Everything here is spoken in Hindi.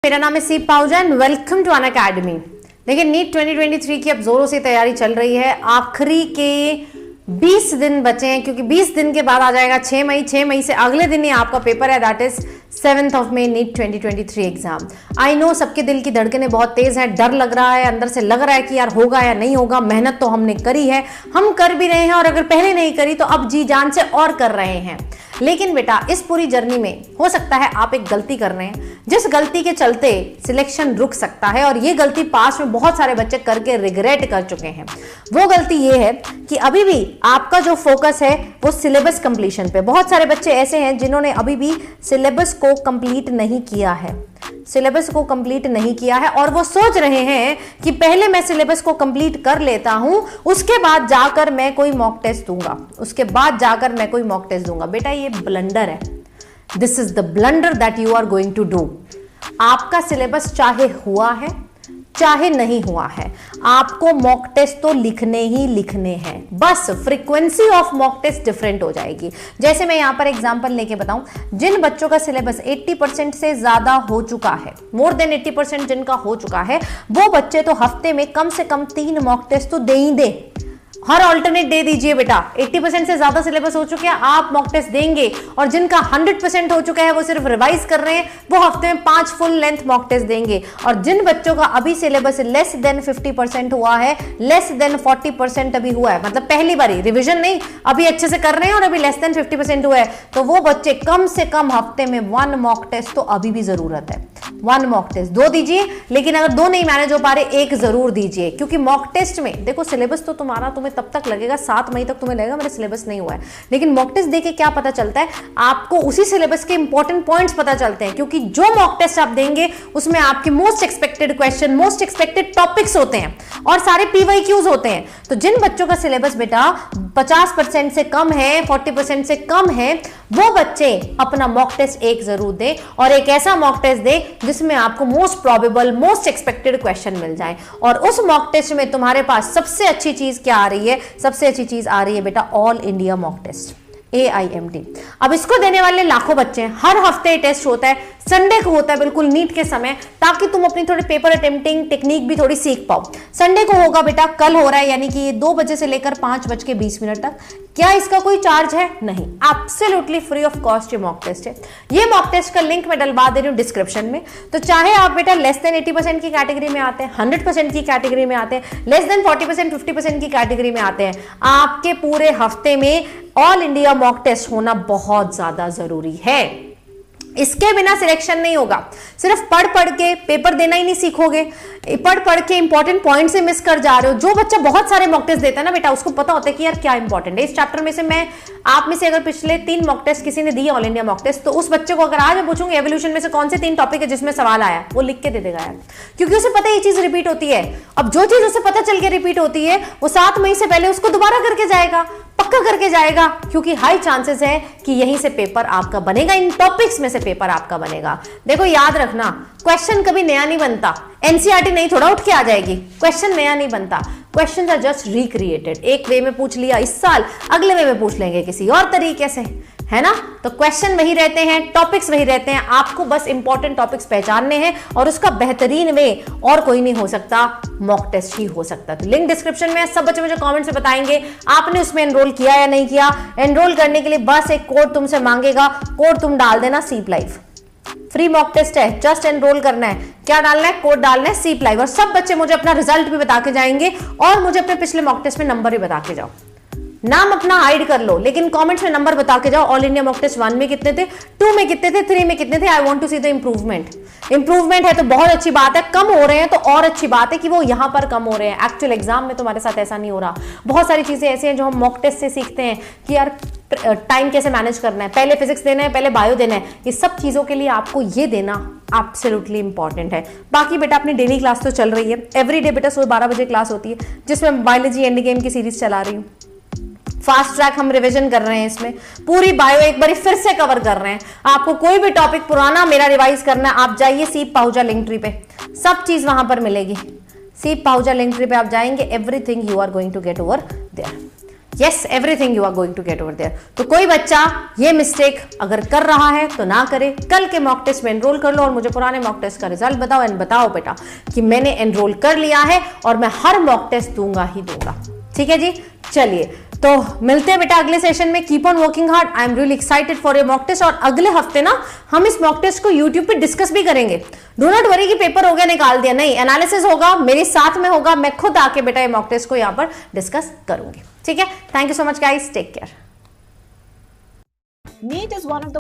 मेरा नाम है Seep Pahuja and welcome to Unacademy. देखिए नीट 2023 की अब जोरों से तैयारी चल रही है। आखिरी के 20 दिन बचे हैं क्योंकि 20 दिन के बाद आ जाएगा 6 मई। 6 मई से अगले दिन ही आपका पेपर है, that is 7th of May NEET 2023 exam. I know सबके दिल की धड़कनें बहुत तेज हैं, डर लग रहा है, अंदर से लग रहा है कि यार होगा या नहीं होगा। मेहनत तो हमने करी है, हम कर भी रहे हैं और अगर पहले नहीं करी तो अब जी जान से और कर रहे हैं। लेकिन बेटा इस पूरी जर्नी में हो सकता है आप एक गलती कर रहे हैं, जिस गलती के चलते सिलेक्शन रुक सकता है और ये गलती पास में बहुत सारे बच्चे करके रिग्रेट कर चुके हैं। वो गलती ये है कि अभी भी आपका जो फोकस है वो सिलेबस कंप्लीशन पे। बहुत सारे बच्चे ऐसे हैं जिन्होंने अभी भी सिलेबस को कंप्लीट नहीं किया है, सिलेबस को कंप्लीट नहीं किया है और वो सोच रहे हैं कि पहले मैं सिलेबस को कंप्लीट कर लेता हूं, उसके बाद जाकर मैं कोई मॉक टेस्ट दूंगा, उसके बाद जाकर मैं कोई मॉक टेस्ट दूंगा। बेटा ये ब्लंडर है, this is the blunder that you are going to do. आपका सिलेबस चाहे हुआ है चाहे नहीं हुआ है, आपको मॉक टेस्ट तो लिखने ही लिखने हैं, बस frequency of mock taste different हो जाएगी। जैसे मैं यहां पर एग्जांपल लेके बताऊं, जिन बच्चों का सिलेबस 80% से ज्यादा हो चुका है, मोर देन 80% जिनका हो चुका है, वो बच्चे तो हफ्ते में कम से कम 3 मॉक टेस्ट तो दे ही दे। हर ऑल्टरनेट दे दीजिए बेटा। 80% से ज्यादा सिलेबस हो चुके हैं, आप मॉक टेस्ट देंगे, और जिनका 100% हो चुका है वो सिर्फ रिवाइज कर रहे हैं, वो हफ्ते में 5 फुल लेंथ मॉक टेस्ट देंगे। और जिन बच्चों का अभी सिलेबस लेस देन 50% हुआ है, लेस देन 40% अभी हुआ है, मतलब पहली बारी रिवीजन नहीं, अभी अच्छे से कर रहे हैं और अभी लेस देन 50% हुआ है, तो वो बच्चे कम से कम हफ्ते में 1 मॉक टेस्ट तो अभी भी जरूरत है। 1 मॉक टेस्ट 2 दीजिए, लेकिन अगर 2 नहीं मैनेज हो पा रहे 1 जरूर दीजिए, क्योंकि मॉक टेस्ट में देखो सिलेबस तो तुम्हें तब तक लगेगा, 7 मई तक तुम्हें लगेगा मेरा सिलेबस नहीं हुआ है, लेकिन मॉक टेस्ट देके क्या पता चलता है, आपको उसी सिलेबस के इंपॉर्टेंट पॉइंट्स पता चलते हैं, क्योंकि जो मॉक टेस्ट आप देंगे उसमें आपके most expected question, most expected topics होते हैं और सारे PYQs होते हैं। तो जिन बच्चों का सिलेबस बेटा 50% से कम है, 40% से कम है, वो बच्चे अपना मॉक टेस्ट 1 जरूर दे, और एक ऐसा मॉक टेस्ट दे जिसमें आपको most probable, most expected question मिल जाए। और उस मॉक टेस्ट में तुम्हारे पास सबसे अच्छी चीज क्या आ रही है? सबसे अच्छी चीज आ रही है बेटा all India mock test, AIMT। अब इसको देने वाले लाखों बच्चे हैं, हर हफ्ते टेस्ट होता है, संडे को होता है बिल्कुल नीट के समय, ताकि तुम अपनी थोड़ी पेपर अटेम्प्टिंग टेक्निक भी थोड़ी सीख पाओ। संडे को होगा बेटा, कल हो रहा है, यानी कि ये 2 बजे से लेकर 5:20 तक। क्या इसका कोई चार्ज है? नहीं, एब्सोल्युटली फ्री ऑफ कॉस्ट ये मॉक टेस्ट है। ये मॉक टेस्ट का लिंक मैं डलवा दे रही हूँ डिस्क्रिप्शन में। तो चाहे आप बेटा लेस देन 80% की कैटेगरी में आते हैं, 100% की कैटेगरी में आते हैं, लेस देन 40%, 50% की कैटेगरी में आते हैं, आपके पूरे हफ्ते में ऑल इंडिया मॉक टेस्ट होना बहुत ज्यादा जरूरी है। इसके बिना सिलेक्शन नहीं होगा। सिर्फ पढ़ पढ़ के पेपर देना ही नहीं सीखोगे, पढ़ पढ़ के इंपॉर्टेंट पॉइंट से मिस कर जा रहे हो। जो बच्चा बहुत सारे मॉक टेस्ट देता है ना बेटा, उसको पता होता है कि यार क्या इंपॉर्टेंट है इस चैप्टर में से। मैं आप में से अगर पिछले 3 मॉक टेस्ट किसी ने दिए ऑल इंडिया मॉक टेस्ट, तो उस बच्चे को अगर आज मैं पूछूंगी एवोल्यूशन में से कौन से 3 टॉपिक है जिसमें सवाल आया, वो लिख के दे देगा यार, क्योंकि उसे पता है ये चीज रिपीट होती है। अब जो चीज उसे पता चल के रिपीट होती है, वो 7 मई से पहले उसको दोबारा करके जाएगा, पक्का करके जाएगा, क्योंकि हाई चांसेस है कि यहीं से पेपर आपका बनेगा, इन टॉपिक्स में से पेपर आपका बनेगा। देखो याद रखना, क्वेश्चन कभी नया नहीं बनता, NCERT नहीं थोड़ा उठ के आ जाएगी, क्वेश्चन नया नहीं बनता, क्वेश्चन आर जस्ट रिक्रिएटेड। एक वे में पूछ लिया इस साल, अगले वे में पूछ लेंगे किसी और तरीके से, है ना। तो क्वेश्चन वही रहते हैं, टॉपिक्स वही रहते हैं, आपको बस इंपॉर्टेंट टॉपिक्स पहचानने हैं, और उसका बेहतरीन वे और कोई नहीं हो सकता, मॉक टेस्ट ही हो सकता। तो लिंक डिस्क्रिप्शन में है, सब बच्चे मुझे कमेंट से बताएंगे आपने उसमें एनरोल किया या नहीं किया। एनरोल करने के लिए बस एक कोड तुमसे मांगेगा, कोड तुम डाल देना सीप लाइव। फ्री मॉक टेस्ट है, जस्ट एनरोल करना है। क्या डालना है? कोड डालना है सीप लाइव। और सब बच्चे मुझे अपना रिजल्ट भी बता के जाएंगे, और मुझे अपने पिछले मॉक टेस्ट में नंबर भी बता के जाओ। नाम अपना हाइड कर लो, लेकिन कमेंट्स में नंबर बता के जाओ। ऑल इंडिया मॉक टेस्ट 1 में कितने थे, 2 में कितने थे, 3 में कितने थे। I want to see the improvement. Improvement है तो बहुत अच्छी बात है, कम हो रहे हैं तो और अच्छी बात है कि वो यहां पर कम हो रहे हैं। एक्चुअल एग्जाम में तुम्हारे साथ ऐसा नहीं हो रहा। बहुत सारी चीजें ऐसी हैं जो हम मॉक टेस्ट से सीखते हैं कि यार टाइम कैसे मैनेज करना है, पहले फिजिक्स देना है, पहले बायो देना है, ये सब चीजों के लिए आपको ये देना एब्सोल्युटली इंपॉर्टेंट है। बाकी बेटा अपनी डेली क्लास तो चल रही है, एवरीडे बेटा सुबह 12 बजे क्लास होती है, जिसमें बायोलॉजी एंड गेम की सीरीज चला रही हूँ। फास्ट ट्रैक हम रिवीजन कर रहे हैं, इसमें पूरी बायो एक बार फिर से कवर कर रहे हैं। आपको कोई भी टॉपिक पुराना मेरा रिवाइज करना है, आप जाइए सीप पाहुजा लिंक ट्री पे, सब चीज वहां पर मिलेगी। सीप पाहुजा लिंक ट्री पे आप जाएंगे, everything you are going to get over there. Yes, everything you are going to get over there. तो कोई बच्चा ये मिस्टेक अगर कर रहा है तो ना करे, कल के मॉक टेस्ट में एनरोल कर लो और मुझे पुराने मॉक टेस्ट का रिजल्ट बताओ एंड बताओ बेटा कि मैंने एनरोल कर लिया है और मैं हर मॉक टेस्ट दूंगा ही दूंगा। ठीक है जी, चलिए तो मिलते हैं बेटा अगले सेशन में। Keep on working hard, I am really excited for your mock test. और अगले हफ्ते ना हम इस मॉक टेस्ट को यूट्यूब पे डिस्कस भी करेंगे। डो नॉट वरी कि पेपर हो गया निकाल दिया, नहीं, एनालिसिस होगा, मेरे साथ में होगा, मैं खुद आके बेटा ये मॉक टेस्ट को यहां पर डिस्कस करूंगी। ठीक है, thank you so much guys, take care. NEET is one of the